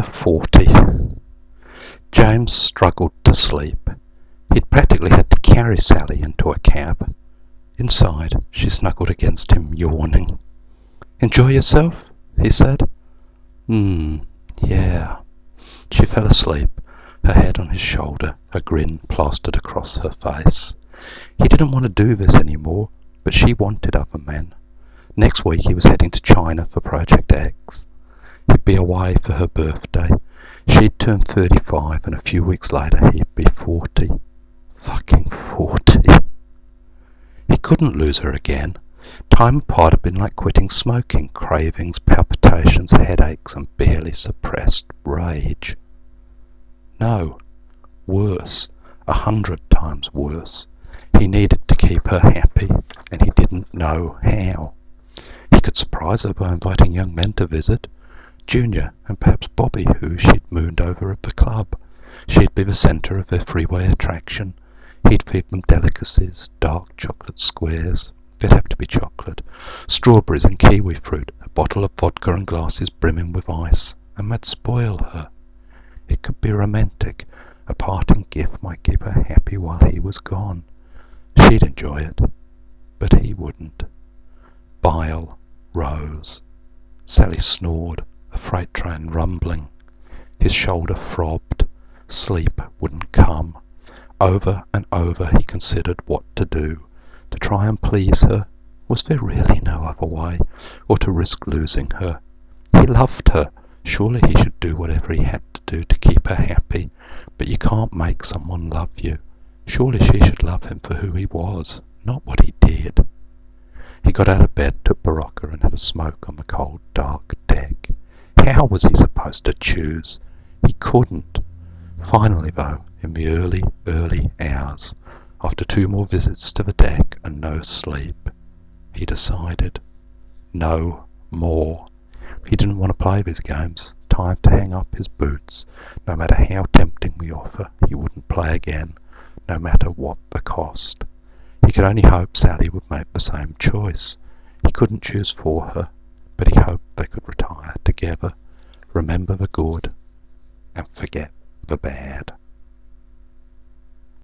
Chapter 40. James struggled to sleep. He'd practically had to carry Sally into a cab. Inside, she snuggled against him, yawning. "Enjoy yourself?" he said. Yeah." She fell asleep, her head on his shoulder, a grin plastered across her face. He didn't want to do this anymore, but she wanted other men. Next week he was heading to China for Project X. He'd be away for her birthday. She'd turn 35, and a few weeks later he'd be 40. Fucking 40. He couldn't lose her again. Time apart had been like quitting smoking, cravings, palpitations, headaches, and barely suppressed rage. No, worse, 100 times worse. He needed to keep her happy, and he didn't know how. He could surprise her by inviting young men to visit. Junior, and perhaps Bobby, who she'd mooned over at the club. She'd be the centre of their freeway attraction. He'd feed them delicacies, dark chocolate squares. They'd have to be chocolate. Strawberries and kiwi fruit, a bottle of vodka and glasses brimming with ice. And they'd spoil her. It could be romantic. A parting gift might keep her happy while he was gone. She'd enjoy it, but he wouldn't. Bile rose. Sally snored, a freight train rumbling. His shoulder throbbed. Sleep wouldn't come. Over and over he considered what to do. To try and please her? Was there really no other way? Or to risk losing her? He loved her. Surely he should do whatever he had to do to keep her happy. But you can't make someone love you. Surely she should love him for who he was, not what he did. He got out of bed, took Barocca, and had a smoke on the cold, dark deck. How was he supposed to choose? He couldn't. Finally, though, in the early hours, after 2 more visits to the deck and no sleep, he decided. No more. He didn't want to play these games. Time to hang up his boots. No matter how tempting the offer, he wouldn't play again, no matter what the cost. He could only hope Sally would make the same choice. He couldn't choose for her, but he hoped they could retire together, remember the good, and forget the bad.